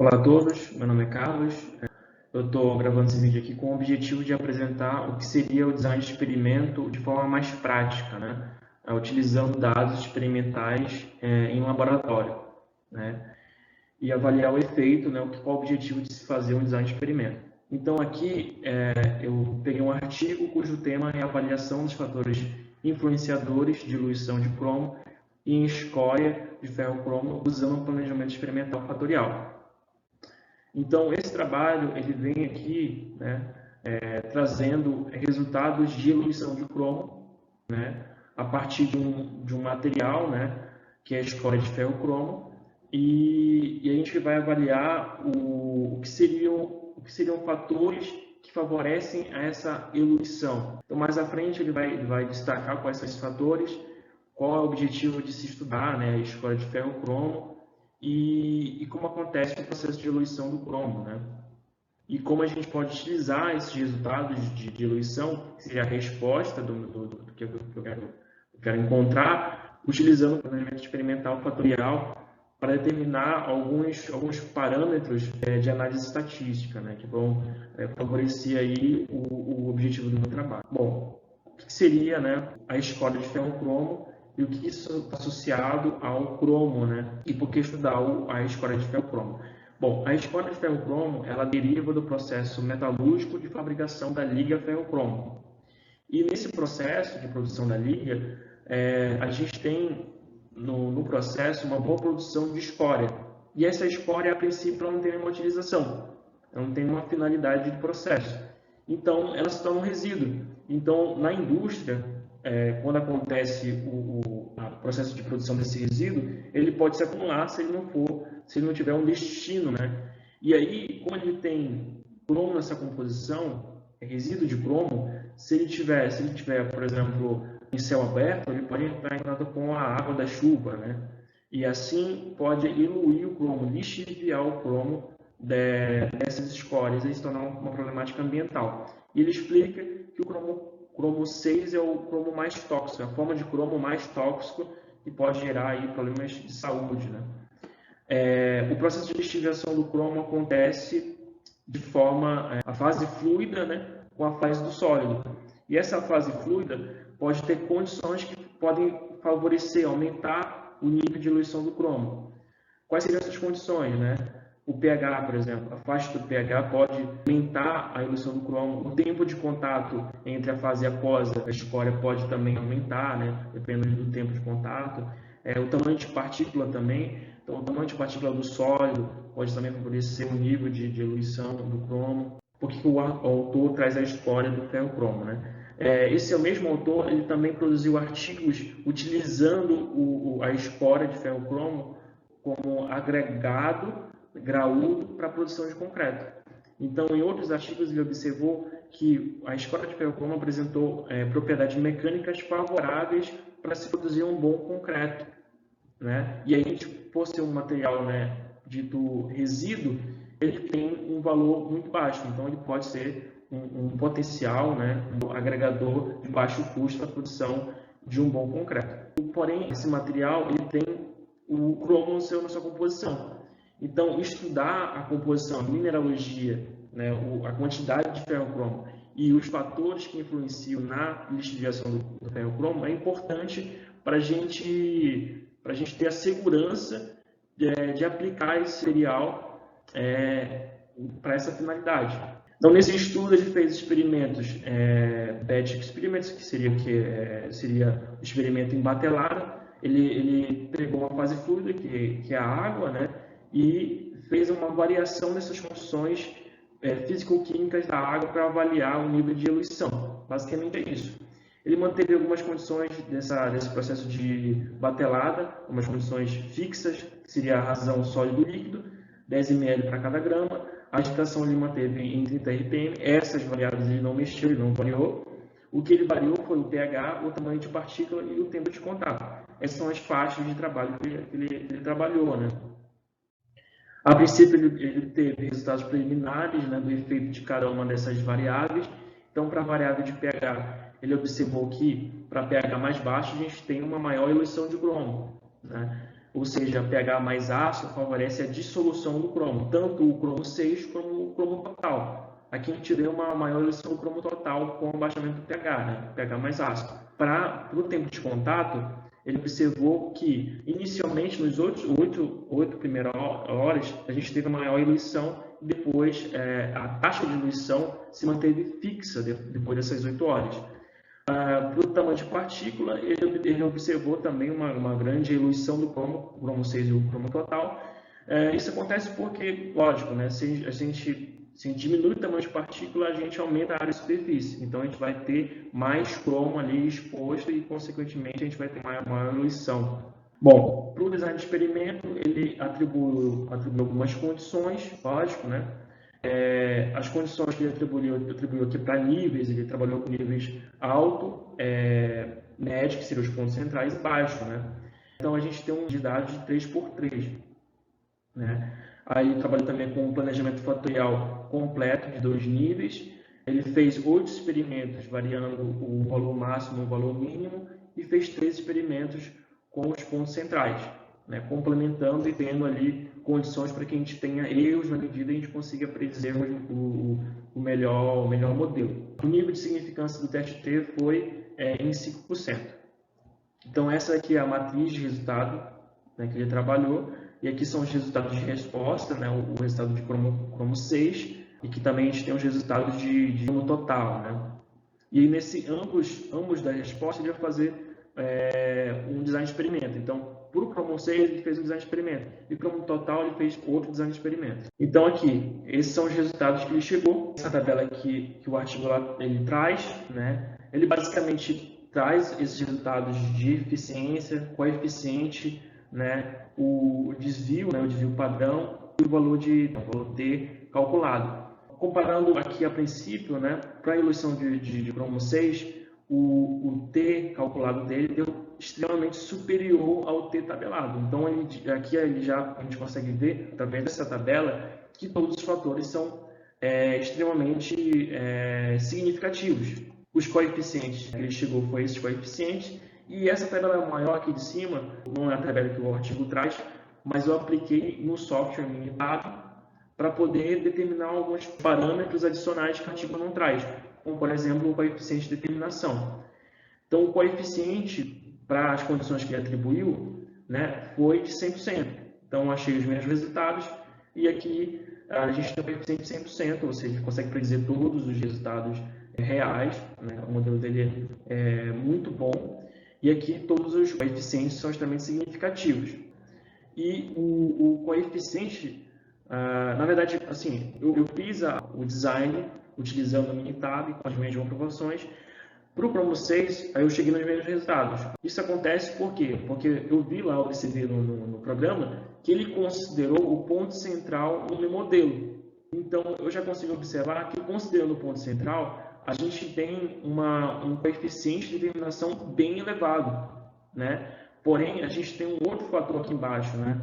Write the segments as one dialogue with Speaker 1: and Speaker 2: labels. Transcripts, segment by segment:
Speaker 1: Olá a todos, meu nome é Carlos. Eu estou gravando esse vídeo aqui com o objetivo de apresentar o que seria o design de experimento de forma mais prática, né? Utilizando dados experimentais em um laboratório, né? E avaliar o efeito, né? Qual é o objetivo de se fazer um design de experimento. Então aqui eu peguei um artigo cujo tema é a avaliação dos fatores influenciadores de diluição de cromo em escória de ferro-cromo usando o planejamento experimental fatorial. Então, esse trabalho ele vem aqui, né, trazendo resultados de diluição de cromo, né, a partir de um material, né, que é a escória de ferro-cromo, e a gente vai avaliar o que seriam fatores que favorecem a essa eluição. Então, mais à frente, ele vai destacar quais são esses fatores, qual é o objetivo de se estudar, né, a escória de ferro-cromo, e como acontece o processo de diluição do cromo, né? E como a gente pode utilizar esses resultados de diluição, que seria a resposta do que eu quero encontrar, utilizando o planejamento experimental fatorial para determinar alguns parâmetros de análise estatística, né, que vão favorecer aí o objetivo do meu trabalho. Bom, o que seria, né, a escória de ferro-cromo e o que isso está associado ao cromo, né? E por que estudar a escória de ferro-cromo? Bom, a escória de ferro-cromo ela deriva do processo metalúrgico de fabricação da liga ferro-cromo. E nesse processo de produção da liga, a gente tem no processo uma boa produção de escória. E essa escória, a princípio, ela não tem nenhuma utilização, ela não tem uma finalidade de processo. Então, ela se torna um resíduo. Então, na indústria, quando acontece o processo de produção desse resíduo, ele pode se acumular se ele não tiver um destino, né? E aí, como ele tem cromo nessa composição, resíduo de cromo, se ele tiver, por exemplo, em céu aberto, ele pode entrar em contato com a água da chuva, né? E assim pode eluir o cromo, lixiviar o cromo dessas escórias e se tornar uma problemática ambiental. E ele explica que o cromo 6 é o cromo mais tóxico, a forma de cromo mais tóxico que pode gerar aí problemas de saúde, né? O processo de lixiviação do cromo acontece de forma a fase fluida, né, com a fase do sólido. E essa fase fluida pode ter condições que podem favorecer, aumentar o nível de diluição do cromo. Quais seriam essas condições, né? O pH, por exemplo, a faixa do pH pode aumentar a diluição do cromo. O tempo de contato entre a fase aquosa e a escória pode também aumentar, né? Dependendo do tempo de contato. O tamanho de partícula também. Então, o tamanho de partícula do sólido pode também favorecer o nível de diluição do cromo. Por que o autor traz a escória do ferro-cromo, né? Esse é o mesmo autor, ele também produziu artigos utilizando a escória de ferro-cromo como agregado graúdo para a produção de concreto. Então, em outros artigos, ele observou que a escória de ferro-cromo apresentou propriedades mecânicas favoráveis para se produzir um bom concreto, né? E aí, por ser um material, né, dito resíduo, ele tem um valor muito baixo, então ele pode ser um potencial, né, um agregador de baixo custo para a produção de um bom concreto. Porém, esse material ele tem o cromo na sua composição. Então, estudar a composição, a mineralogia, né, a quantidade de ferro-cromo e os fatores que influenciam na lixiviação do ferro-cromo é importante para a gente ter a segurança de aplicar esse material para essa finalidade. Então, nesse estudo, ele fez experimentos, batch experiments, que seria o experimento em batelada. Ele pegou uma fase fluida, que é a água, né, e fez uma variação dessas condições físico-químicas da água para avaliar o nível de diluição. Basicamente é isso. Ele manteve algumas condições desse processo de batelada, algumas condições fixas, que seria a razão sólido-líquido, 10 ml para cada grama. A agitação ele manteve em 30 rpm. Essas variáveis ele não mexeu, ele não variou. O que ele variou foi o pH, o tamanho de partícula e o tempo de contato. Essas são as faixas de trabalho que ele trabalhou, né? A princípio, ele teve resultados preliminares, né, do efeito de cada uma dessas variáveis. Então, para a variável de pH, ele observou que para pH mais baixo a gente tem uma maior eluição de cromo, né? ou seja, pH mais ácido favorece a dissolução do cromo, tanto o cromo 6 como o cromo total. Aqui a gente vê uma maior eluição do cromo total com o abaixamento do pH, né? pH mais ácido. Para o tempo de contato, ele observou que, inicialmente, nos oito primeiras horas, a gente teve uma maior eluição, e depois a taxa de eluição se manteve fixa depois dessas 8 horas. Para o tamanho de partícula, ele observou também uma grande eluição do cromo 6 e o cromo total. Isso acontece porque, lógico, né, se a gente diminui o tamanho de partícula, a gente aumenta a área de superfície. Então, a gente vai ter mais cromo ali exposto e, consequentemente, a gente vai ter maior eluição. Bom, para o design de experimento, ele atribuiu algumas condições, lógico, né? As condições que ele atribuiu aqui para níveis, ele trabalhou com níveis alto, médio, que seriam os pontos centrais, e baixo, né? Então, a gente tem um de dados de 3x3, né? Aí trabalhou também com um planejamento fatorial completo de 2 níveis. Ele fez 8 experimentos, variando o valor máximo e o valor mínimo, e fez 3 experimentos com os pontos centrais, né? Complementando e tendo ali condições para que a gente tenha erros na medida e a gente consiga predizer o melhor modelo. O nível de significância do teste T foi em 5%. Então, essa aqui é a matriz de resultado, né, que ele trabalhou. E aqui são os resultados de resposta, né, o resultado de cromo 6, e que também a gente tem os resultados de cromo total. Né? E aí, ambos da resposta, ele vai fazer um design de experimento. Então, para o cromo 6, ele fez um design de experimento. E para o cromo total, ele fez outro design de experimento. Então, aqui, esses são os resultados que ele chegou. Essa tabela aqui que o artigo lá, ele traz, né? Ele basicamente traz esses resultados de eficiência, coeficiente, né? O desvio, né? O desvio padrão e o valor T calculado. Comparando aqui a princípio, né? Para a eluição de cromo 6, o T calculado dele deu extremamente superior ao T tabelado. Então, aqui a gente consegue ver, através dessa tabela, que todos os fatores são extremamente significativos. Os coeficientes que ele chegou foi esses coeficientes, e essa tabela maior aqui de cima, não é a tabela que o artigo traz, mas eu apliquei no software Minitab para poder determinar alguns parâmetros adicionais que o artigo não traz, como, por exemplo, o coeficiente de determinação. Então, o coeficiente para as condições que ele atribuiu, né, foi de 100%. Então, achei os mesmos resultados, e aqui a gente tem o coeficiente de 100%, ou seja, consegue predizer todos os resultados reais, né? O modelo dele é muito bom, e aqui todos os coeficientes são extremamente significativos. E o coeficiente, na verdade, assim, eu fiz o design utilizando o Minitab com as mesmas proporções. Para o cromo 6, aí eu cheguei nos mesmos resultados. Isso acontece por quê? Porque eu vi lá, observei no programa, que ele considerou o ponto central no meu modelo. Então, eu já consigo observar que, considerando o ponto central, a gente tem um coeficiente de determinação bem elevado, né? Porém, a gente tem um outro fator aqui embaixo, né?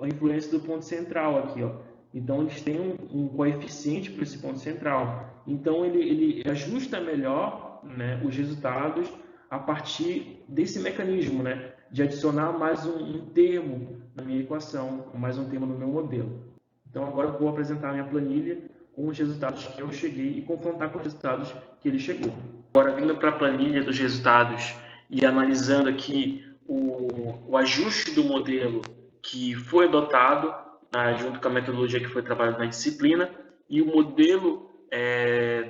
Speaker 1: A influência do ponto central aqui, ó. Então, eles têm um coeficiente para esse ponto central. Então, ele ajusta melhor, né, os resultados a partir desse mecanismo, né, de adicionar mais um termo na minha equação, mais um termo no meu modelo. Então, agora eu vou apresentar a minha planilha com os resultados que eu cheguei e confrontar com os resultados que ele chegou. Agora, vindo para a planilha dos resultados e analisando aqui o ajuste do modelo que foi adotado, junto com a metodologia que foi trabalhada na disciplina, e o modelo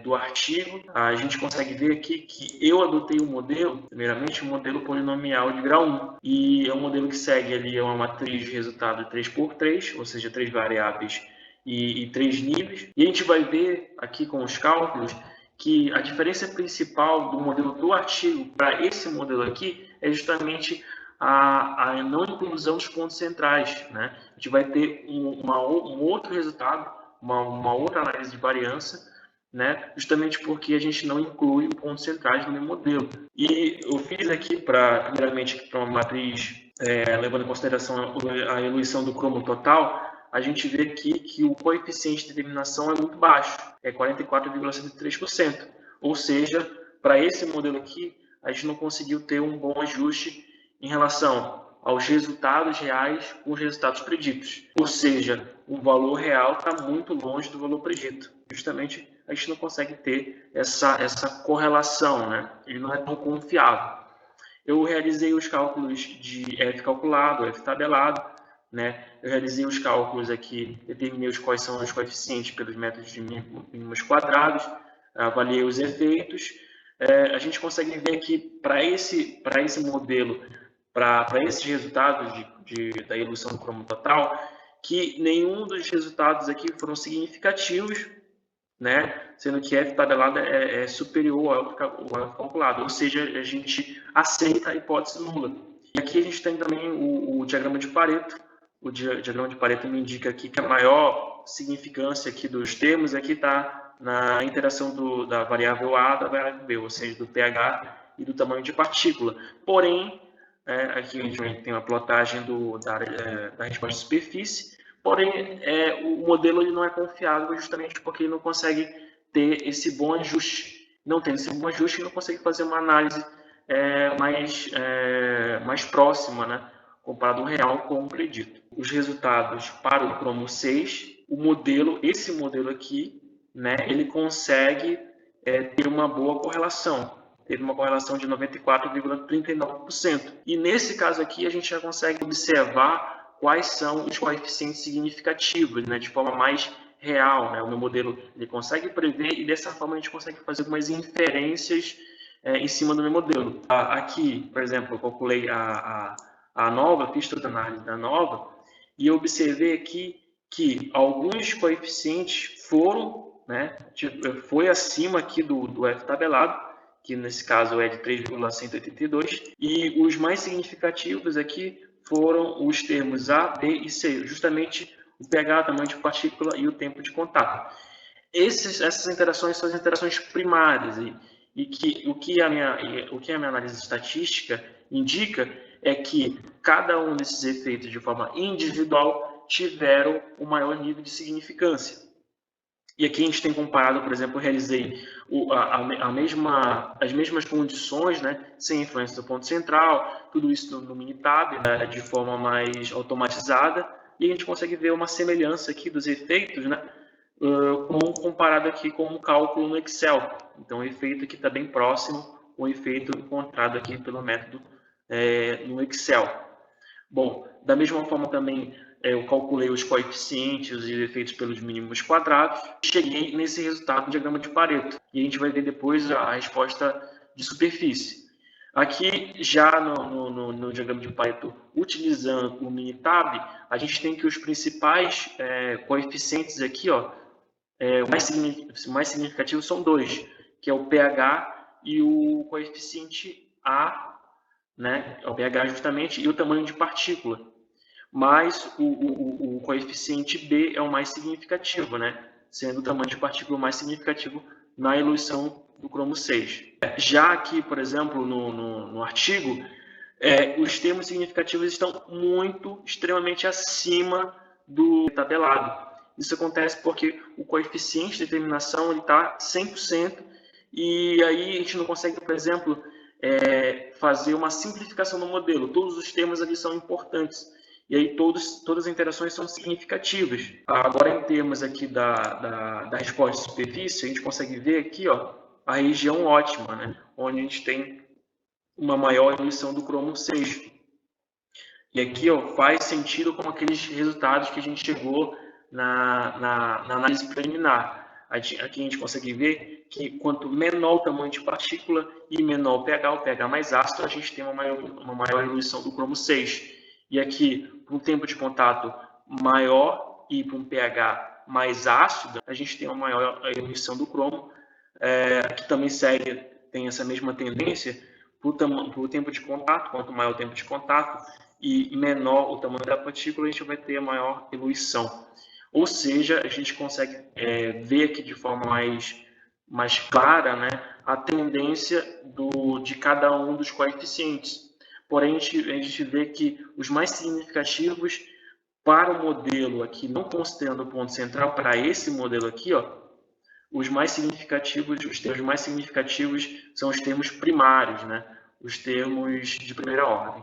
Speaker 1: do artigo, a gente consegue ver aqui que eu adotei o modelo, primeiramente, um modelo polinomial de grau 1, e é um modelo que segue ali uma matriz de resultado 3x3, ou seja, 3 variáveis e 3 níveis, e a gente vai ver aqui com os cálculos que a diferença principal do modelo do artigo para esse modelo aqui é justamente a não inclusão dos pontos centrais, né? A gente vai ter um outro resultado, uma outra análise de variância, né? Justamente porque a gente não inclui os pontos centrais no meu modelo. E eu fiz aqui, primeiramente, para uma matriz, levando em consideração a eluição do cromo total, a gente vê aqui que o coeficiente de determinação é muito baixo, é 44,73%. Ou seja, para esse modelo aqui, a gente não conseguiu ter um bom ajuste em relação aos resultados reais com os resultados preditos. Ou seja, o valor real está muito longe do valor predito. Justamente a gente não consegue ter essa correlação, né? Ele não é tão confiável. Eu realizei os cálculos de F calculado, F tabelado, né? Eu realizei os cálculos aqui, determinei quais são os coeficientes pelos métodos de mínimos quadrados, avaliei os efeitos. A gente consegue ver aqui, para esse modelo, para esses resultados da evolução do cromo total, que nenhum dos resultados aqui foram significativos, né? Sendo que F tabelado é superior ao F calculado, ou seja, a gente aceita a hipótese nula. E aqui a gente tem também o diagrama de Pareto. O diagrama de Pareto me indica aqui que a maior significância aqui dos termos aqui está na interação da variável A da variável B, ou seja, do pH e do tamanho de partícula. Porém, aqui a gente tem uma plotagem da resposta de superfície, porém o modelo ele não é confiável justamente porque ele não consegue ter esse bom ajuste. Não tendo esse bom ajuste, ele não consegue fazer uma análise mais próxima, né, comparado o real com o predito. Os resultados para o cromo 6, esse modelo aqui, né, ele consegue ter uma boa correlação. Teve uma correlação de 94,39%. E nesse caso aqui, a gente já consegue observar quais são os coeficientes significativos, né, de forma mais real. Né? O meu modelo ele consegue prever e dessa forma a gente consegue fazer algumas inferências em cima do meu modelo. Aqui, por exemplo, eu calculei a nova, fiz toda a análise da nova e eu observei aqui que alguns coeficientes foram, né, foi acima aqui do F tabelado, que nesse caso é de 3,182, e os mais significativos aqui foram os termos A, B e C, justamente o pH, tamanho de partícula e o tempo de contato. Essas interações são as interações primárias, o que a minha análise estatística indica é que cada um desses efeitos, de forma individual, tiveram o maior nível de significância. E aqui a gente tem comparado, por exemplo, eu realizei as mesmas condições, né, sem influência do ponto central, tudo isso no Minitab, né, de forma mais automatizada, e a gente consegue ver uma semelhança aqui dos efeitos, né, comparado aqui com o cálculo no Excel. Então, o efeito aqui está bem próximo ao efeito encontrado aqui pelo método no Excel. Bom, da mesma forma também, eu calculei os coeficientes e efeitos pelos mínimos quadrados e cheguei nesse resultado do diagrama de Pareto. E a gente vai ver depois a resposta de superfície. Aqui, já no diagrama de Pareto, utilizando o Minitab, a gente tem que os principais coeficientes aqui, mais significativos são dois, que é o pH e o coeficiente A, né? É o pH justamente, e o tamanho de partícula. Mas o coeficiente B é o mais significativo, né? Sendo o tamanho de partícula mais significativo na eluição do cromo 6. Já aqui, por exemplo, no artigo, os termos significativos estão extremamente acima do tabelado. Isso acontece porque o coeficiente de determinação está 100%, e aí a gente não consegue, por exemplo, fazer uma simplificação do modelo. Todos os termos ali são importantes. E aí todas as interações são significativas. Agora, em termos aqui da resposta de superfície, a gente consegue ver aqui a região ótima, né? Onde a gente tem uma maior emissão do cromo 6. E aqui faz sentido com aqueles resultados que a gente chegou na análise preliminar. Aqui a gente consegue ver que quanto menor o tamanho de partícula e menor o pH mais ácido, a gente tem uma maior emissão do cromo 6. E aqui, para um tempo de contato maior e para um pH mais ácido, a gente tem uma maior emissão do cromo. Aqui também tem essa mesma tendência para o tempo de contato. Quanto maior o tempo de contato e menor o tamanho da partícula, a gente vai ter a maior eluição. Ou seja, a gente consegue ver aqui de forma mais clara, né, a tendência de cada um dos coeficientes. Porém, a gente vê que os mais significativos para o modelo aqui, não considerando o ponto central, para esse modelo aqui, os termos mais significativos são os termos primários, né? Os termos de primeira ordem.